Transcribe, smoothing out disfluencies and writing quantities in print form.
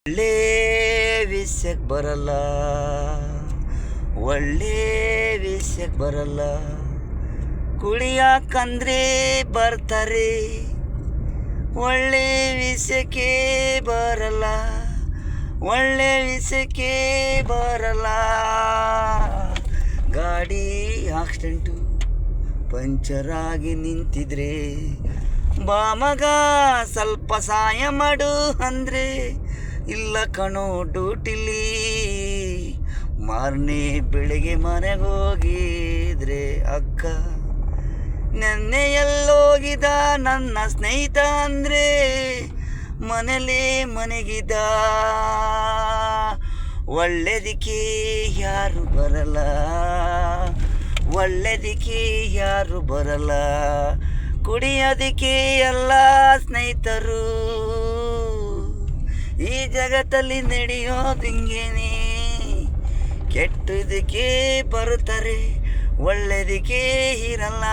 ಒಳ್ಳೆ ವಿಷಯಕ್ಕೆ ಬರಲ್ಲ, ಒಳ್ಳೆ ವಿಷಯಕ್ಕೆ ಬರಲ್ಲ, ಕುಡಿಯಾಕಂದ್ರೆ ಬರ್ತಾರೆ. ಒಳ್ಳೆ ವಿಷಯಕ್ಕೆ ಬರಲ್ಲ, ಒಳ್ಳೆ ವಿಷಯಕ್ಕೆ ಬರಲ್ಲ. ಗಾಡಿ ಆಕ್ಸಿಡೆಂಟು ಪಂಚರ್ ಆಗಿ ನಿಂತಿದ್ರೆ, ಬಾ ಮಗ ಸ್ವಲ್ಪ ಸಹಾಯ ಮಾಡು ಅಂದರೆ, ಇಲ್ಲ ಕಣೋ ಡ್ಯೂಟಿಲಿ ಮಾರನೇ ಬೆಳಿಗ್ಗೆ ಮನೆಗೆ ಹೋಗಿದ್ರೆ, ಅಕ್ಕ ನೆನ್ನೆ ಎಲ್ಲೋಗಿದ ನನ್ನ ಸ್ನೇಹಿತ ಅಂದರೆ, ಮನೇಲಿ ಮನೆಗಿದ್ದ. ಒಳ್ಳೆದಕ್ಕೆ ಯಾರು ಬರಲ್ಲ, ಒಳ್ಳೆದಕ್ಕೆ ಯಾರು ಬರಲ್ಲ, ಕುಡಿಯೋದಕ್ಕೆ ಎಲ್ಲ ಸ್ನೇಹಿತರು. ಈ ಜಗತ್ತಲ್ಲಿ ನಡೆಯೋದಿಂಗೇನೆ, ಕೆಟ್ಟದಕ್ಕೆ ಬರುತ್ತಾರೆ, ಒಳ್ಳೆದಕ್ಕೆ ಇರಲ್ಲ.